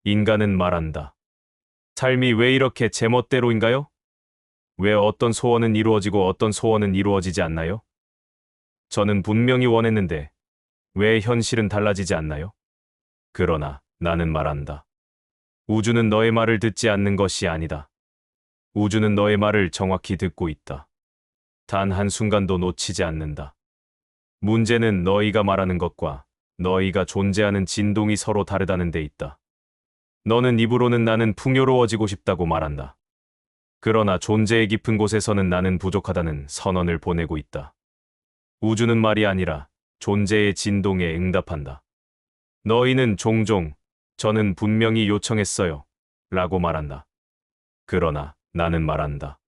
인간은 말한다. 삶이 왜 이렇게 제멋대로인가요? 왜 어떤 소원은 이루어지고 어떤 소원은 이루어지지 않나요? 저는 분명히 원했는데 왜 현실은 달라지지 않나요? 그러나 나는 말한다. 우주는 너의 말을 듣지 않는 것이 아니다. 우주는 너의 말을 정확히 듣고 있다. 단 한순간도 놓치지 않는다. 문제는 너희가 말하는 것과 너희가 존재하는 진동이 서로 다르다는 데 있다. 너는 입으로는 나는 풍요로워지고 싶다고 말한다. 그러나 존재의 깊은 곳에서는 나는 부족하다는 선언을 보내고 있다. 우주는 말이 아니라 존재의 진동에 응답한다. 너희는 종종 저는 분명히 요청했어요 라고 말한다. 그러나 나는 말한다.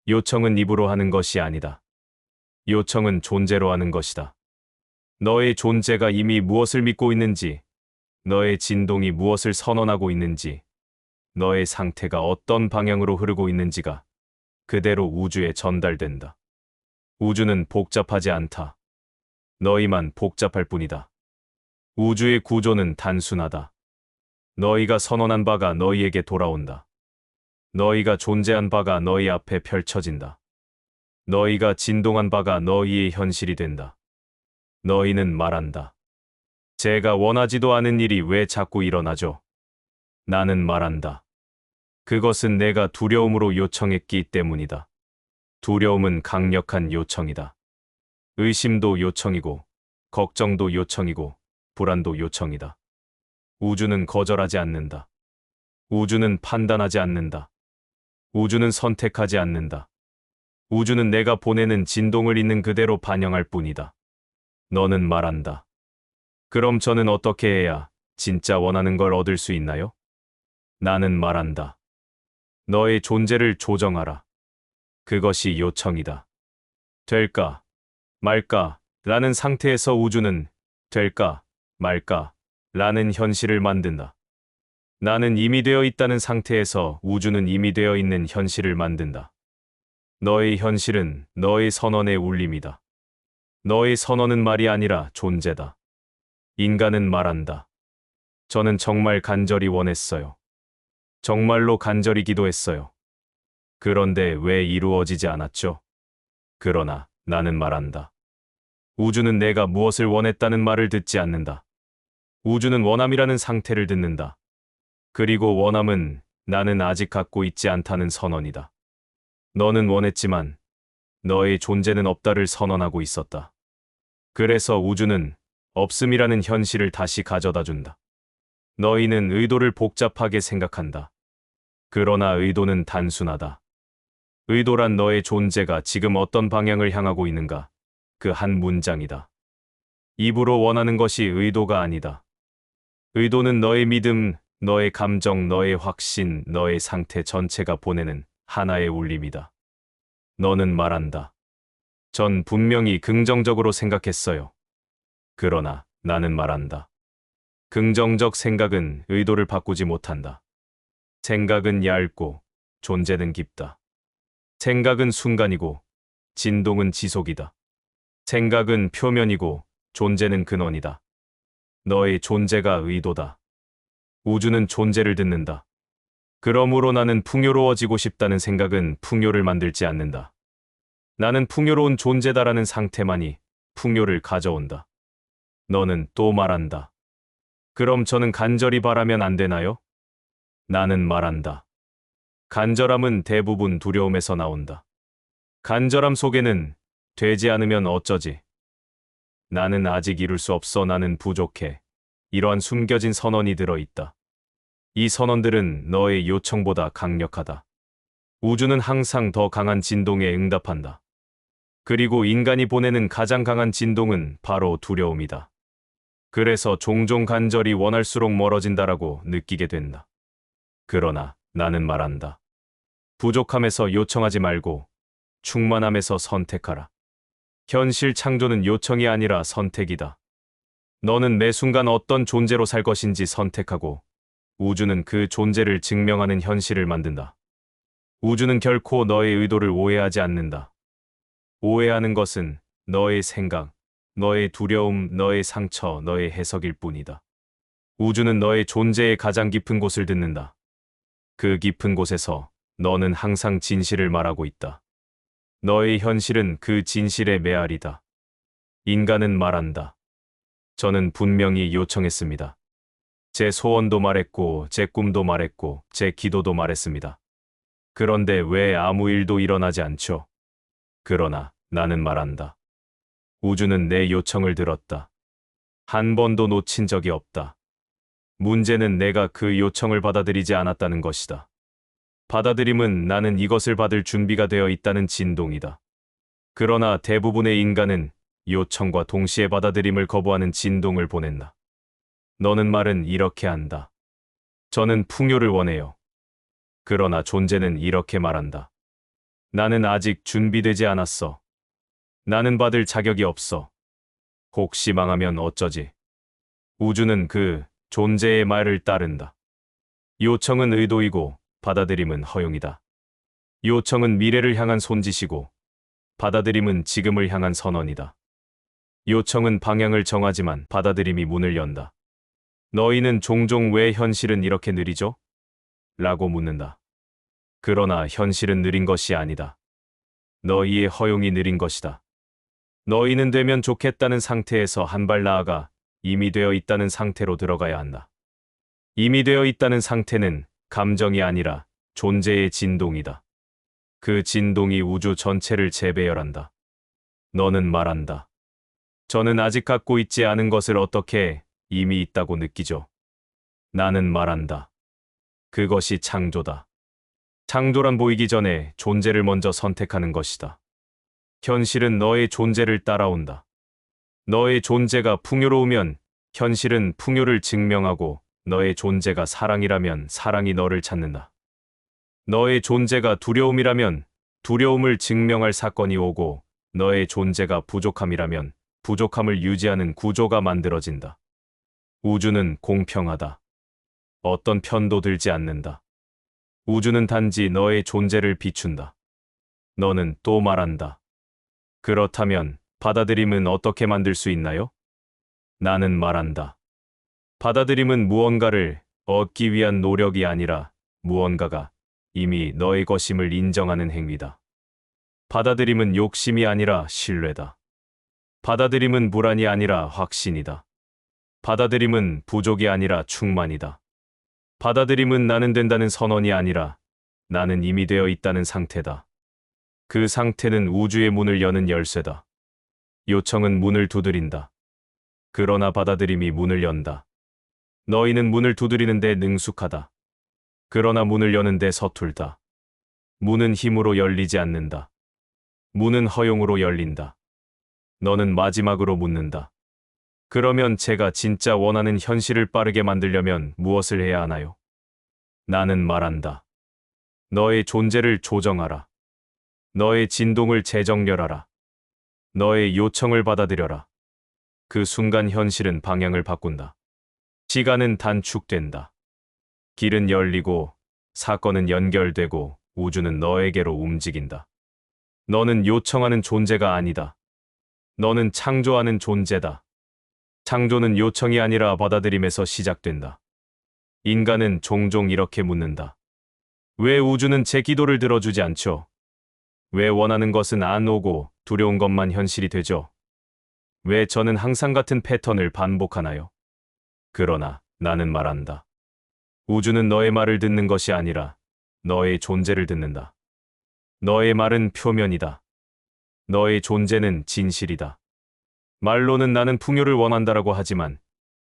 요청은 입으로 하는 것이 아니다. 요청은 존재로 하는 것이다. 너의 존재가 이미 무엇을 믿고 있는지, 너의 진동이 무엇을 선언하고 있는지, 너의 상태가 어떤 방향으로 흐르고 있는지가 그대로 우주에 전달된다. 우주는 복잡하지 않다. 너희만 복잡할 뿐이다. 우주의 구조는 단순하다. 너희가 선언한 바가 너희에게 돌아온다. 너희가 존재한 바가 너희 앞에 펼쳐진다. 너희가 진동한 바가 너희의 현실이 된다. 너희는 말한다. 제가 원하지도 않은 일이 왜 자꾸 일어나죠? 나는 말한다. 그것은 내가 두려움으로 요청했기 때문이다. 두려움은 강력한 요청이다. 의심도 요청이고, 걱정도 요청이고, 불안도 요청이다. 우주는 거절하지 않는다. 우주는 판단하지 않는다. 우주는 선택하지 않는다. 우주는 내가 보내는 진동을 있는 그대로 반영할 뿐이다. 너는 말한다. 그럼 저는 어떻게 해야 진짜 원하는 걸 얻을 수 있나요? 나는 말한다. 너의 존재를 조정하라. 그것이 요청이다. 될까, 말까, 라는 상태에서 우주는 될까, 말까, 라는 현실을 만든다. 나는 이미 되어 있다는 상태에서 우주는 이미 되어 있는 현실을 만든다. 너의 현실은 너의 선언의 울림이다. 너의 선언은 말이 아니라 존재다. 인간은 말한다. 저는 정말 간절히 원했어요. 정말로 간절히 기도했어요. 그런데 왜 이루어지지 않았죠? 그러나 나는 말한다. 우주는 내가 무엇을 원했다는 말을 듣지 않는다. 우주는 원함이라는 상태를 듣는다. 그리고 원함은 나는 아직 갖고 있지 않다는 선언이다. 너는 원했지만 너의 존재는 없다를 선언하고 있었다. 그래서 우주는 없음이라는 현실을 다시 가져다 준다. 너희는 의도를 복잡하게 생각한다. 그러나 의도는 단순하다. 의도란 너의 존재가 지금 어떤 방향을 향하고 있는가, 그 한 문장이다. 입으로 원하는 것이 의도가 아니다. 의도는 너의 믿음, 너의 감정, 너의 확신, 너의 상태 전체가 보내는 하나의 울림이다. 너는 말한다. 전 분명히 긍정적으로 생각했어요. 그러나 나는 말한다. 긍정적 생각은 의도를 바꾸지 못한다. 생각은 얇고 존재는 깊다. 생각은 순간이고 진동은 지속이다. 생각은 표면이고 존재는 근원이다. 너의 존재가 의도다. 우주는 존재를 듣는다. 그러므로 나는 풍요로워지고 싶다는 생각은 풍요를 만들지 않는다. 나는 풍요로운 존재다라는 상태만이 풍요를 가져온다. 너는 또 말한다. 그럼 저는 간절히 바라면 안 되나요? 나는 말한다. 간절함은 대부분 두려움에서 나온다. 간절함 속에는 되지 않으면 어쩌지? 나는 아직 이룰 수 없어. 나는 부족해. 이러한 숨겨진 선언이 들어있다. 이 선언들은 너의 요청보다 강력하다. 우주는 항상 더 강한 진동에 응답한다. 그리고 인간이 보내는 가장 강한 진동은 바로 두려움이다. 그래서 종종 간절히 원할수록 멀어진다라고 느끼게 된다. 그러나 나는 말한다. 부족함에서 요청하지 말고 충만함에서 선택하라. 현실 창조는 요청이 아니라 선택이다. 너는 매 순간 어떤 존재로 살 것인지 선택하고 우주는 그 존재를 증명하는 현실을 만든다. 우주는 결코 너의 의도를 오해하지 않는다. 오해하는 것은 너의 생각, 너의 두려움, 너의 상처, 너의 해석일 뿐이다. 우주는 너의 존재의 가장 깊은 곳을 듣는다. 그 깊은 곳에서 너는 항상 진실을 말하고 있다. 너의 현실은 그 진실의 메아리다. 인간은 말한다. 저는 분명히 요청했습니다. 제 소원도 말했고, 제 꿈도 말했고, 제 기도도 말했습니다. 그런데 왜 아무 일도 일어나지 않죠? 그러나 나는 말한다. 우주는 내 요청을 들었다. 한 번도 놓친 적이 없다. 문제는 내가 그 요청을 받아들이지 않았다는 것이다. 받아들임은 나는 이것을 받을 준비가 되어 있다는 진동이다. 그러나 대부분의 인간은 요청과 동시에 받아들임을 거부하는 진동을 보낸다. 너는 말은 이렇게 한다. 저는 풍요를 원해요. 그러나 존재는 이렇게 말한다. 나는 아직 준비되지 않았어. 나는 받을 자격이 없어. 혹시 망하면 어쩌지? 우주는 그 존재의 말을 따른다. 요청은 의도이고 받아들임은 허용이다. 요청은 미래를 향한 손짓이고 받아들임은 지금을 향한 선언이다. 요청은 방향을 정하지만 받아들임이 문을 연다. 너희는 종종 왜 현실은 이렇게 느리죠? 라고 묻는다. 그러나 현실은 느린 것이 아니다. 너희의 허용이 느린 것이다. 너희는 되면 좋겠다는 상태에서 한 발 나아가 이미 되어 있다는 상태로 들어가야 한다. 이미 되어 있다는 상태는 감정이 아니라 존재의 진동이다. 그 진동이 우주 전체를 재배열한다. 너는 말한다. 저는 아직 갖고 있지 않은 것을 어떻게 이미 있다고 느끼죠? 나는 말한다. 그것이 창조다. 창조란 보이기 전에 존재를 먼저 선택하는 것이다. 현실은 너의 존재를 따라온다. 너의 존재가 풍요로우면 현실은 풍요를 증명하고 너의 존재가 사랑이라면 사랑이 너를 찾는다. 너의 존재가 두려움이라면 두려움을 증명할 사건이 오고 너의 존재가 부족함이라면 부족함을 유지하는 구조가 만들어진다. 우주는 공평하다. 어떤 편도 들지 않는다. 우주는 단지 너의 존재를 비춘다. 너는 또 말한다. 그렇다면 받아들임은 어떻게 만들 수 있나요? 나는 말한다. 받아들임은 무언가를 얻기 위한 노력이 아니라 무언가가 이미 너의 것임을 인정하는 행위다. 받아들임은 욕심이 아니라 신뢰다. 받아들임은 불안이 아니라 확신이다. 받아들임은 부족이 아니라 충만이다. 받아들임은 나는 된다는 선언이 아니라 나는 이미 되어 있다는 상태다. 그 상태는 우주의 문을 여는 열쇠다. 요청은 문을 두드린다. 그러나 받아들임이 문을 연다. 너희는 문을 두드리는데 능숙하다. 그러나 문을 여는데 서툴다. 문은 힘으로 열리지 않는다. 문은 허용으로 열린다. 너는 마지막으로 묻는다. 그러면 제가 진짜 원하는 현실을 빠르게 만들려면 무엇을 해야 하나요? 나는 말한다. 너의 존재를 조정하라. 너의 진동을 재정렬하라. 너의 요청을 받아들여라. 그 순간 현실은 방향을 바꾼다. 시간은 단축된다. 길은 열리고 사건은 연결되고 우주는 너에게로 움직인다. 너는 요청하는 존재가 아니다. 너는 창조하는 존재다. 창조는 요청이 아니라 받아들임에서 시작된다. 인간은 종종 이렇게 묻는다. 왜 우주는 제 기도를 들어주지 않죠? 왜 원하는 것은 안 오고 두려운 것만 현실이 되죠? 왜 저는 항상 같은 패턴을 반복하나요? 그러나 나는 말한다. 우주는 너의 말을 듣는 것이 아니라 너의 존재를 듣는다. 너의 말은 표면이다. 너의 존재는 진실이다. 말로는 나는 풍요를 원한다라고 하지만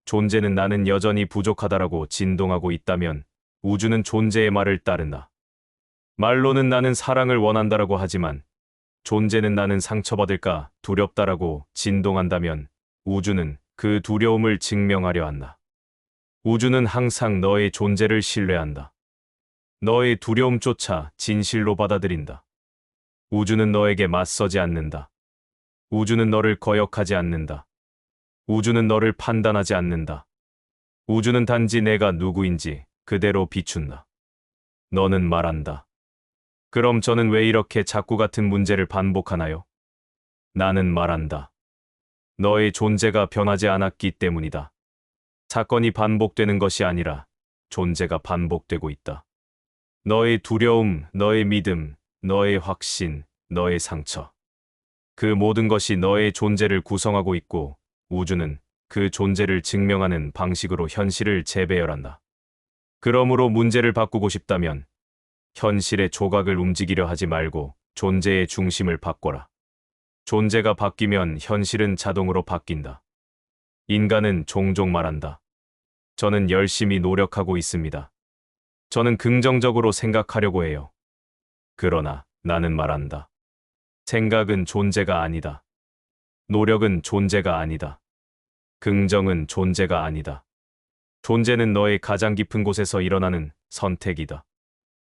존재는 나는 여전히 부족하다라고 진동하고 있다면 우주는 존재의 말을 따른다. 말로는 나는 사랑을 원한다라고 하지만 존재는 나는 상처받을까 두렵다라고 진동한다면 우주는 그 두려움을 증명하려 한다. 우주는 항상 너의 존재를 신뢰한다. 너의 두려움조차 진실로 받아들인다. 우주는 너에게 맞서지 않는다. 우주는 너를 거역하지 않는다. 우주는 너를 판단하지 않는다. 우주는 단지 내가 누구인지 그대로 비춘다. 너는 말한다. 그럼 저는 왜 이렇게 자꾸 같은 문제를 반복하나요? 나는 말한다. 너의 존재가 변하지 않았기 때문이다. 사건이 반복되는 것이 아니라 존재가 반복되고 있다. 너의 두려움, 너의 믿음, 너의 확신, 너의 상처. 그 모든 것이 너의 존재를 구성하고 있고 우주는 그 존재를 증명하는 방식으로 현실을 재배열한다. 그러므로 문제를 바꾸고 싶다면 현실의 조각을 움직이려 하지 말고 존재의 중심을 바꿔라. 존재가 바뀌면 현실은 자동으로 바뀐다. 인간은 종종 말한다. 저는 열심히 노력하고 있습니다. 저는 긍정적으로 생각하려고 해요. 그러나 나는 말한다. 생각은 존재가 아니다. 노력은 존재가 아니다. 긍정은 존재가 아니다. 존재는 너의 가장 깊은 곳에서 일어나는 선택이다.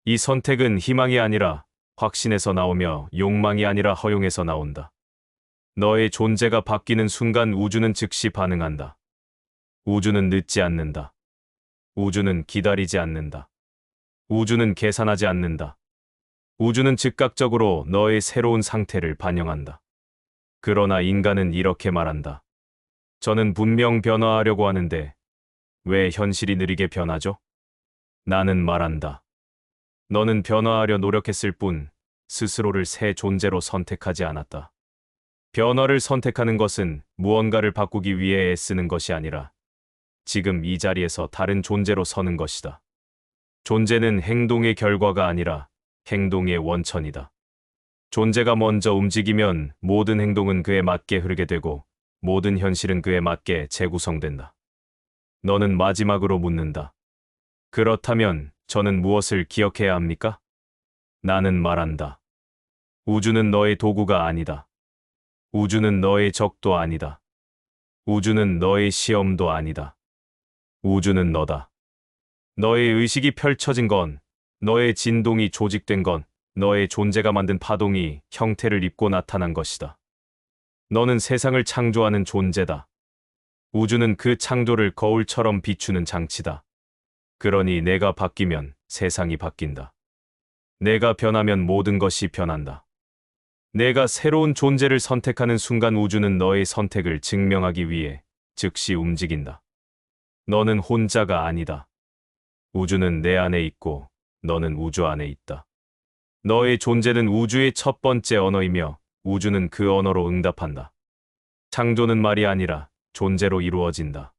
이 선택은 희망이 아니라 확신에서 나오며 욕망이 아니라 허용에서 나온다. 너의 존재가 바뀌는 순간 우주는 즉시 반응한다. 우주는 늦지 않는다. 우주는 기다리지 않는다. 우주는 계산하지 않는다. 우주는 즉각적으로 너의 새로운 상태를 반영한다. 그러나 인간은 이렇게 말한다. 저는 분명 변화하려고 하는데 왜 현실이 느리게 변하죠? 나는 말한다. 너는 변화하려 노력했을 뿐 스스로를 새 존재로 선택하지 않았다. 변화를 선택하는 것은 무언가를 바꾸기 위해 애쓰는 것이 아니라 지금 이 자리에서 다른 존재로 서는 것이다. 존재는 행동의 결과가 아니라 행동의 원천이다. 존재가 먼저 움직이면 모든 행동은 그에 맞게 흐르게 되고 모든 현실은 그에 맞게 재구성된다. 너는 마지막으로 묻는다. 그렇다면 저는 무엇을 기억해야 합니까? 나는 말한다. 우주는 너의 도구가 아니다. 우주는 너의 적도 아니다. 우주는 너의 시험도 아니다. 우주는 너다. 너의 의식이 펼쳐진 건, 너의 진동이 조직된 건, 너의 존재가 만든 파동이 형태를 입고 나타난 것이다. 너는 세상을 창조하는 존재다. 우주는 그 창조를 거울처럼 비추는 장치다. 그러니 내가 바뀌면 세상이 바뀐다. 내가 변하면 모든 것이 변한다. 내가 새로운 존재를 선택하는 순간 우주는 너의 선택을 증명하기 위해 즉시 움직인다. 너는 혼자가 아니다. 우주는 내 안에 있고 너는 우주 안에 있다. 너의 존재는 우주의 첫 번째 언어이며 우주는 그 언어로 응답한다. 창조는 말이 아니라 존재로 이루어진다.